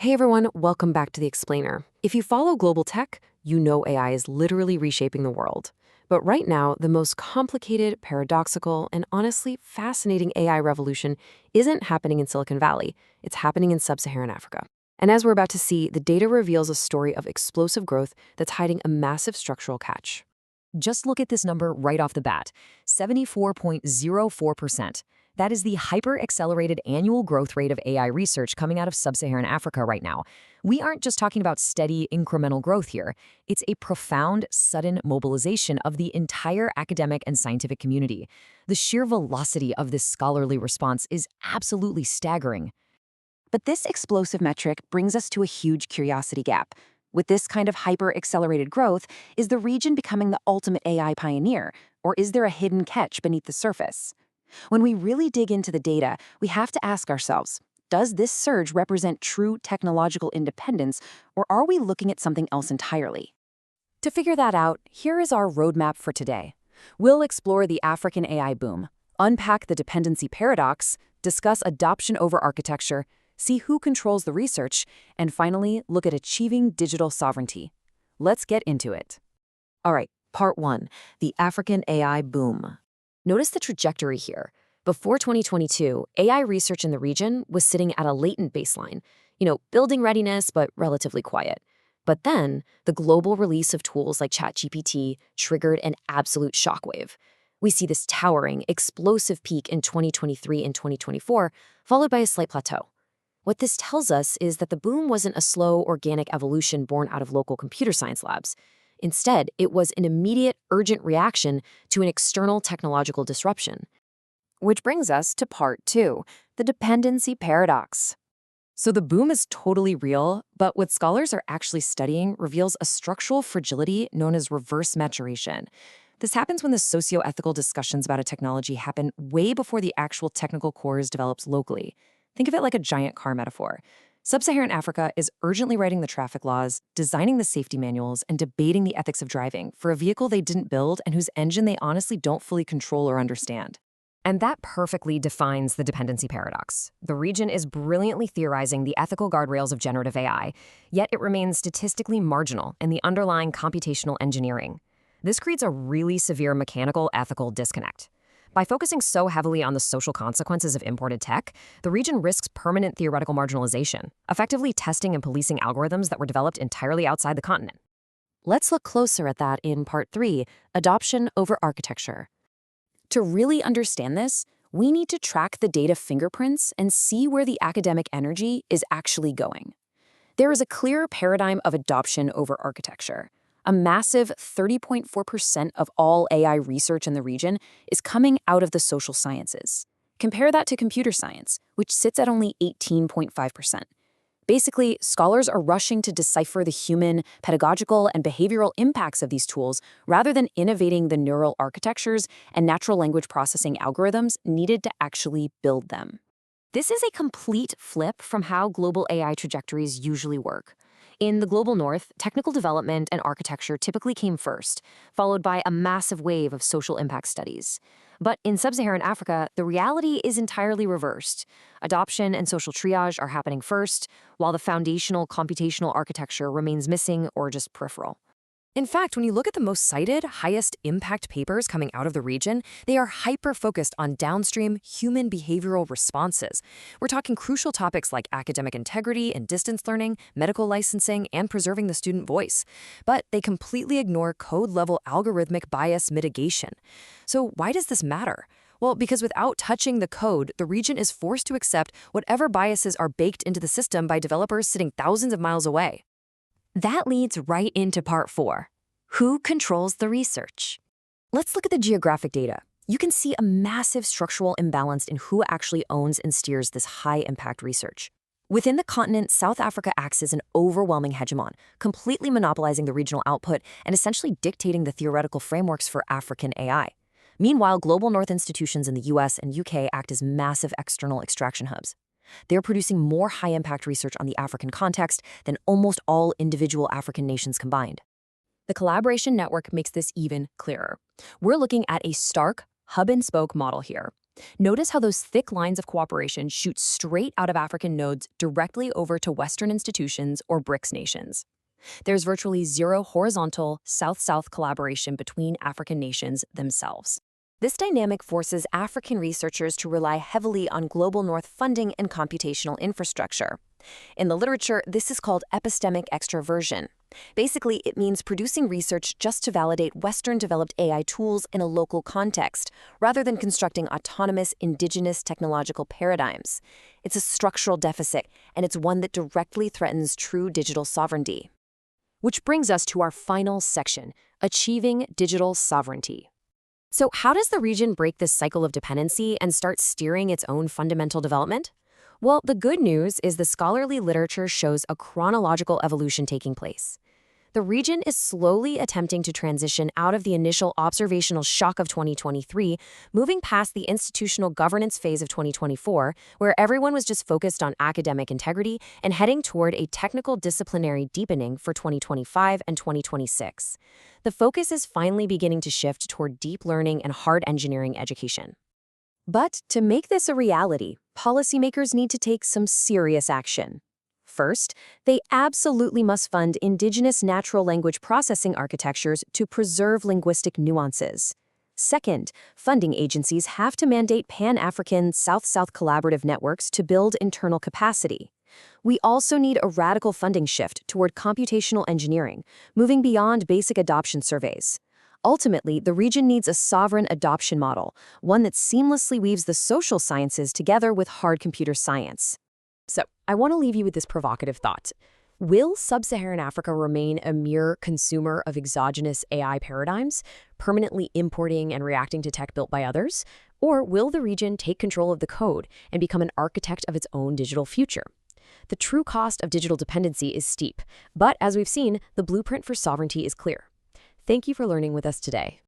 Hey everyone, welcome back to The Explainer. If you follow global tech, you know AI is literally reshaping the world. But right now, the most complicated, paradoxical, and honestly fascinating AI revolution isn't happening in Silicon Valley. It's happening in Sub-Saharan Africa. And as we're about to see, the data reveals a story of explosive growth that's hiding a massive structural catch. Just look at this number right off the bat, 74.04%. That is the hyper-accelerated annual growth rate of AI research coming out of Sub-Saharan Africa right now. We aren't just talking about steady, incremental growth here. It's a profound, sudden mobilization of the entire academic and scientific community. The sheer velocity of this scholarly response is absolutely staggering. But this explosive metric brings us to a huge curiosity gap. With this kind of hyper-accelerated growth, is the region becoming the ultimate AI pioneer, or is there a hidden catch beneath the surface? When we really dig into the data, we have to ask ourselves, does this surge represent true technological independence, or are we looking at something else entirely? To figure that out, here is our roadmap for today. We'll explore the African AI boom, unpack the dependency paradox, discuss adoption over architecture, see who controls the research, and finally, look at achieving digital sovereignty. Let's get into it. All right, part one, the African AI boom. Notice the trajectory here. Before 2022, AI research in the region was sitting at a latent baseline, building readiness, but relatively quiet. But then, the global release of tools like ChatGPT triggered an absolute shockwave. We see this towering, explosive peak in 2023 and 2024, followed by a slight plateau. What this tells us is that the boom wasn't a slow, organic evolution born out of local computer science labs. Instead, it was an immediate, urgent reaction to an external technological disruption. Which brings us to part two, the dependency paradox. So the boom is totally real, but what scholars are actually studying reveals a structural fragility known as reverse maturation. This happens when the socio-ethical discussions about a technology happen way before the actual technical cores develops locally. Think of it like a giant car metaphor. Sub-Saharan Africa is urgently writing the traffic laws, designing the safety manuals, and debating the ethics of driving for a vehicle they didn't build and whose engine they honestly don't fully control or understand. And that perfectly defines the dependency paradox. The region is brilliantly theorizing the ethical guardrails of generative AI, yet it remains statistically marginal in the underlying computational engineering. This creates a really severe mechanical ethical disconnect. By focusing so heavily on the social consequences of imported tech, the region risks permanent theoretical marginalization, effectively testing and policing algorithms that were developed entirely outside the continent. Let's look closer at that in part three, adoption over architecture. To really understand this, we need to track the data fingerprints and see where the academic energy is actually going. There is a clear paradigm of adoption over architecture. A massive 30.4% of all AI research in the region is coming out of the social sciences. Compare that to computer science, which sits at only 18.5%. Basically, scholars are rushing to decipher the human, pedagogical, and behavioral impacts of these tools rather than innovating the neural architectures and natural language processing algorithms needed to actually build them. This is a complete flip from how global AI trajectories usually work. In the global north, technical development and architecture typically came first, followed by a massive wave of social impact studies. But in Sub-Saharan Africa, the reality is entirely reversed. Adoption and social triage are happening first, while the foundational computational architecture remains missing or just peripheral. In fact, when you look at the most cited, highest impact papers coming out of the region, they are hyper-focused on downstream human behavioral responses. We're talking crucial topics like academic integrity and distance learning, medical licensing, and preserving the student voice. But they completely ignore code-level algorithmic bias mitigation. So why does this matter? Well, because without touching the code, the region is forced to accept whatever biases are baked into the system by developers sitting thousands of miles away. That leads right into part four. Who controls the research? Let's look at the geographic data. You can see a massive structural imbalance in who actually owns and steers this high-impact research. Within the continent, South Africa acts as an overwhelming hegemon, completely monopolizing the regional output and essentially dictating the theoretical frameworks for African AI. Meanwhile, global North institutions in the US and UK act as massive external extraction hubs. They're producing more high-impact research on the African context than almost all individual African nations combined. The collaboration network makes this even clearer. We're looking at a stark hub-and-spoke model here. Notice how those thick lines of cooperation shoot straight out of African nodes directly over to Western institutions or BRICS nations. There's virtually zero horizontal South-South collaboration between African nations themselves. This dynamic forces African researchers to rely heavily on global North funding and computational infrastructure. In the literature, this is called epistemic extraversion. Basically, it means producing research just to validate Western-developed AI tools in a local context, rather than constructing autonomous, indigenous technological paradigms. It's a structural deficit, and it's one that directly threatens true digital sovereignty. Which brings us to our final section, achieving digital sovereignty. So how does the region break this cycle of dependency and start steering its own fundamental development? Well, the good news is the scholarly literature shows a chronological evolution taking place. The region is slowly attempting to transition out of the initial observational shock of 2023, moving past the institutional governance phase of 2024, where everyone was just focused on academic integrity, and heading toward a technical disciplinary deepening for 2025 and 2026. The focus is finally beginning to shift toward deep learning and hard engineering education. But to make this a reality, policymakers need to take some serious action. First, they absolutely must fund indigenous natural language processing architectures to preserve linguistic nuances. Second, funding agencies have to mandate Pan-African South-South collaborative networks to build internal capacity. We also need a radical funding shift toward computational engineering, moving beyond basic adoption surveys. Ultimately, the region needs a sovereign adoption model, one that seamlessly weaves the social sciences together with hard computer science. So, I want to leave you with this provocative thought. Will Sub-Saharan Africa remain a mere consumer of exogenous AI paradigms, permanently importing and reacting to tech built by others? Or will the region take control of the code and become an architect of its own digital future? The true cost of digital dependency is steep, but as we've seen, the blueprint for sovereignty is clear. Thank you for learning with us today.